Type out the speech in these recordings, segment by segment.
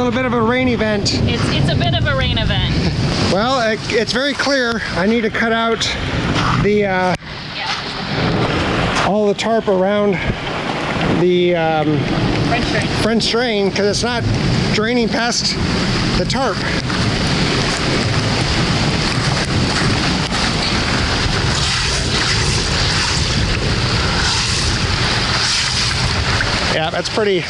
little bit of a rain event. It's a bit of a rain event. Well, it's very clear. I need to cut out the all the tarp around the French drain because it's not draining past the tarp. Yeah, that's pretty.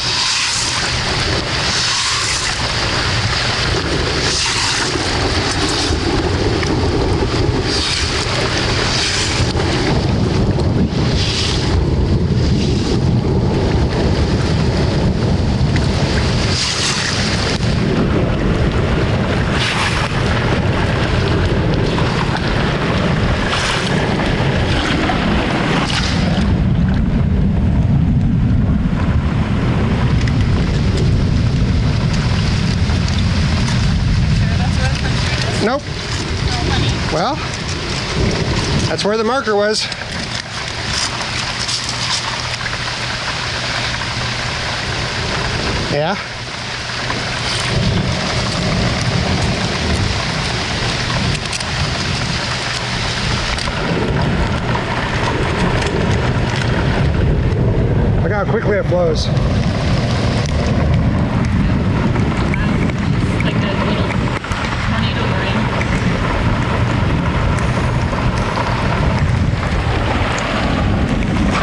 Nope. Well, that's where the marker was. Yeah. Look how quickly it flows.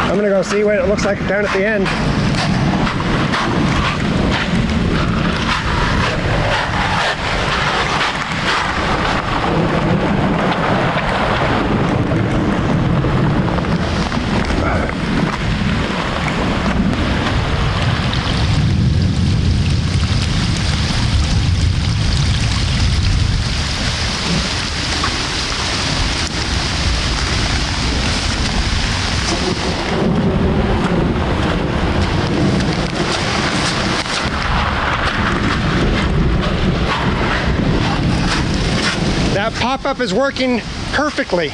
I'm gonna go see what it looks like down at the end. That pop-up is working perfectly.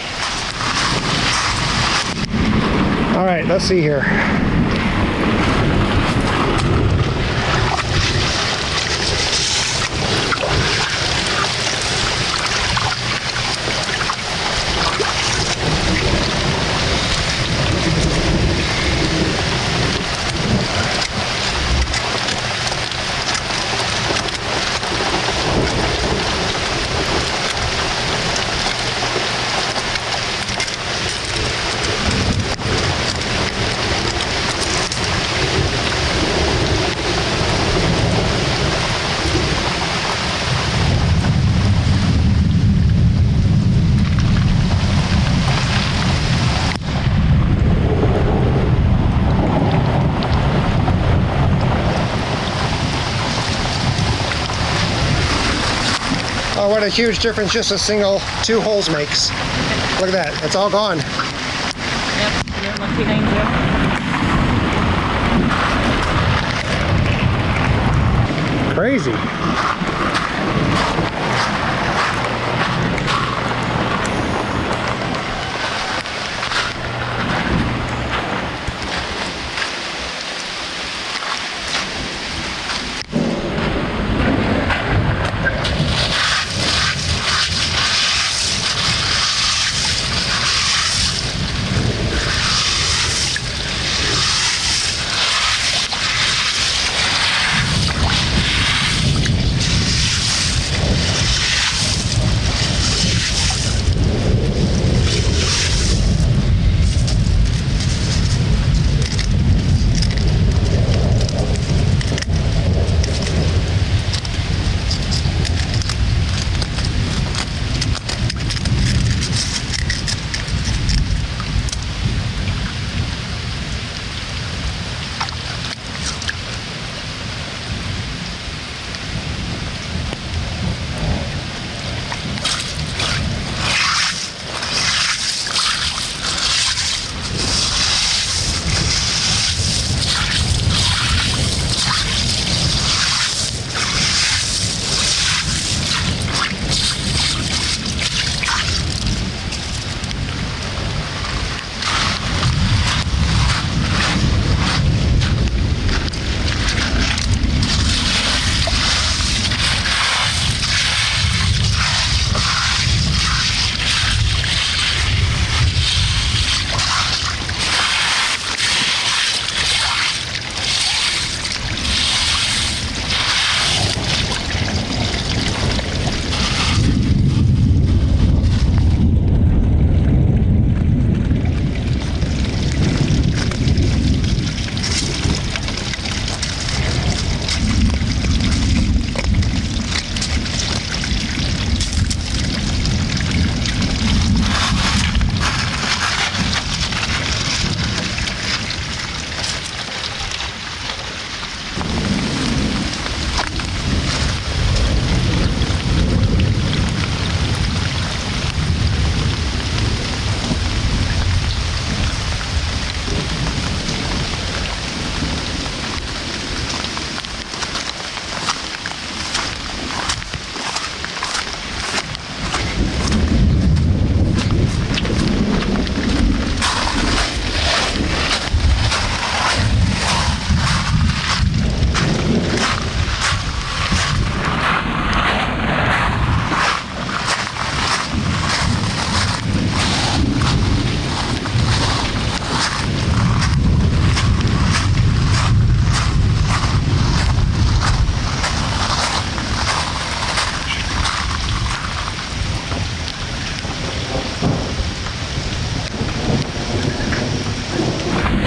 All right, let's see here. Oh, what a huge difference just a single 2 holes makes. Look at that, it's all gone. Yep, you're lucky danger. Crazy.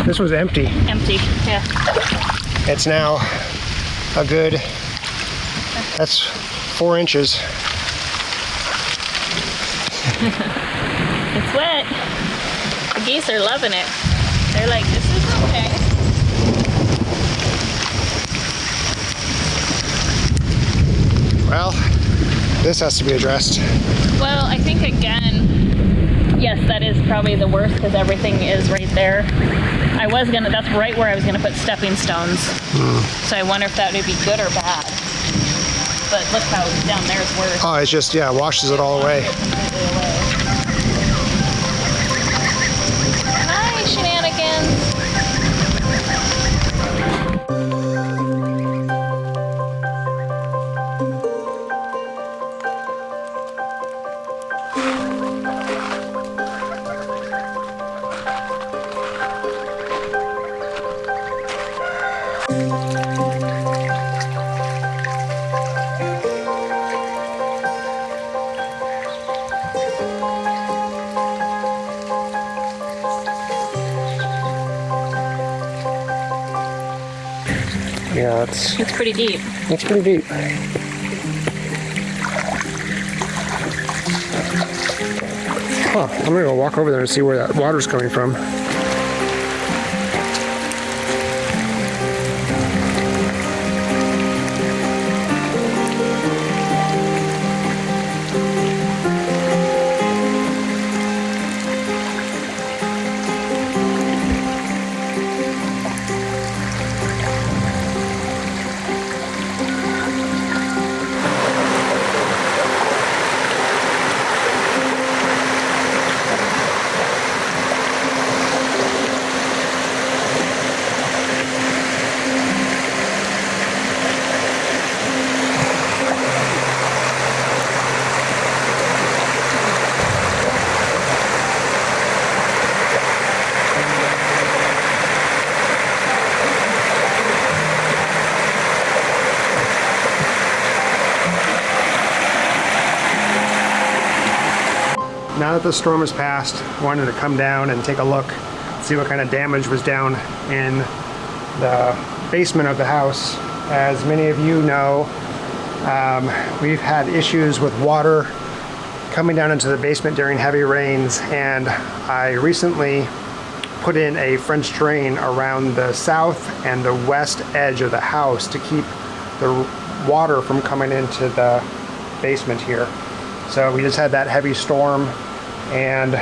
This was empty. Empty, yeah. It's now a good, that's 4 inches. It's wet. The geese are loving it. They're like, this is okay. Well, this has to be addressed. Well, I think again, yes, that is probably the worst because everything is right there. That's right where I was gonna put stepping stones. So I wonder if that would be good or bad. But look how down there is worse. Oh, it's just, yeah, washes it all away. Completely away. Hi, shenanigans. Yeah, It's pretty deep. it's pretty deep. Huh, I'm gonna go walk over there and see where that water's coming from. Now that the storm has passed, I wanted to come down and take a look, see what kind of damage was down in the basement of the house. As many of you know, we've had issues with water coming down into the basement during heavy rains, and I recently put in a French drain around the south and the west edge of the house to keep the water from coming into the basement here. So we just had that heavy storm, and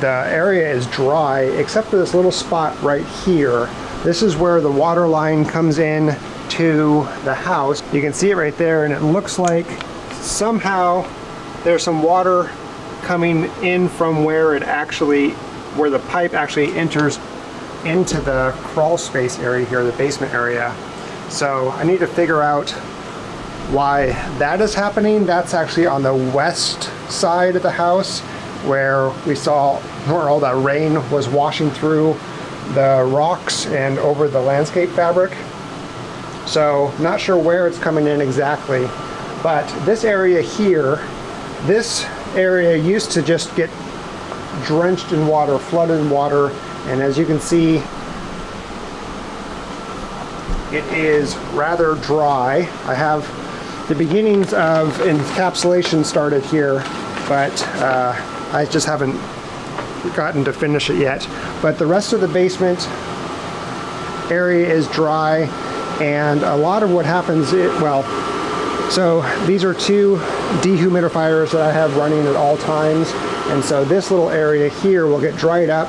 the area is dry except for this little spot right here. This is where the water line comes in to the house. You can see it right there, and it looks like somehow there's some water coming in from where the pipe actually enters into the crawl space area here, the basement area. So I need to figure out why that is happening. That's actually on the west side of the house, where we saw where all that rain was washing through the rocks and over the landscape fabric. So not sure where it's coming in exactly, but this area here, this area used to just get drenched in water, flooded in water, and as you can see, it is rather dry. I have the beginnings of encapsulation started here, but I just haven't gotten to finish it yet. But the rest of the basement area is dry, and a lot of what happens, so these are 2 dehumidifiers that I have running at all times, and so this little area here will get dried up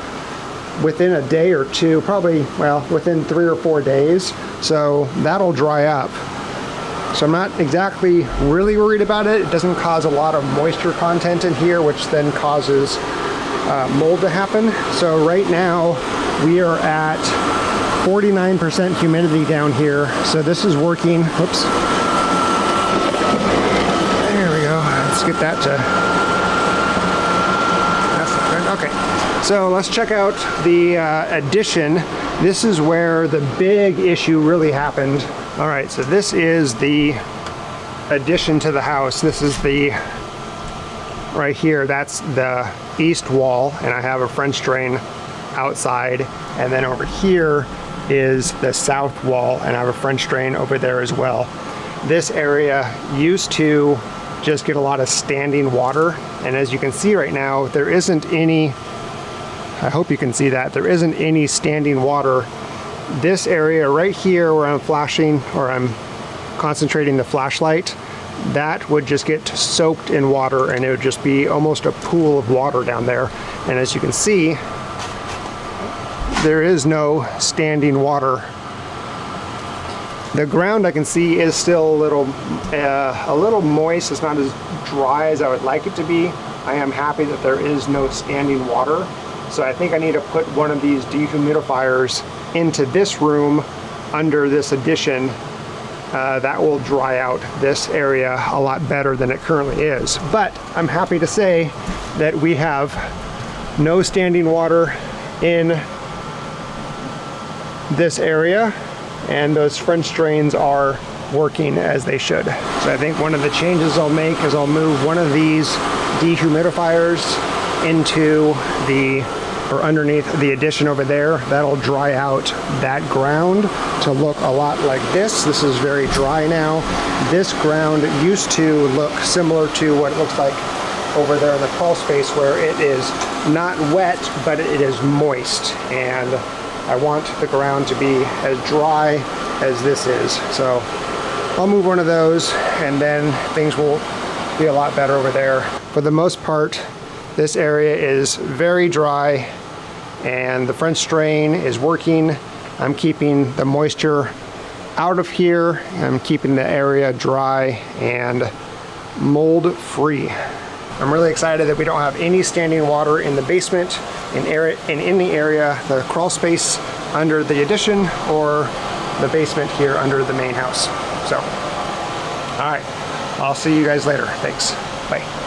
within a day or 2, probably, within 3 or 4 days. So that'll dry up. So I'm not exactly really worried about it. It doesn't cause a lot of moisture content in here, which then causes mold to happen. So right now we are at 49% humidity down here. So this is working. Whoops. There we go. Let's get that to... That's not good. Okay. So let's check out the addition. This is where the big issue really happened. All right, so this is the addition to the house. This is the, right here, that's the east wall, and I have a French drain outside. And then over here is the south wall, and I have a French drain over there as well. This area used to just get a lot of standing water, and as you can see right now, there isn't any, I hope you can see that, there isn't any standing water. This area right here where I'm flashing, or I'm concentrating the flashlight, that would just get soaked in water, and it would just be almost a pool of water down there. And as you can see, there is no standing water. The ground I can see is still a little moist. It's not as dry as I would like it to be. I am happy that there is no standing water. So I think I need to put one of these dehumidifiers into this room under this addition. That will dry out this area a lot better than it currently is. But I'm happy to say that we have no standing water in this area, and those French drains are working as they should. So I think one of the changes I'll make is I'll move one of these dehumidifiers into underneath the addition over there. That'll dry out that ground to look a lot like this. This is very dry now. This ground used to look similar to what it looks like over there in the crawl space, where it is not wet, but it is moist. And I want the ground to be as dry as this is. So I'll move one of those, and then things will be a lot better over there. For the most part, this area is very dry, and the French drain is working. I'm keeping the moisture out of here. I'm keeping the area dry and mold free. I'm really excited that we don't have any standing water in the basement, in the area, the crawl space under the addition, or the basement here under the main house. So, all right, I'll see you guys later. Thanks, bye.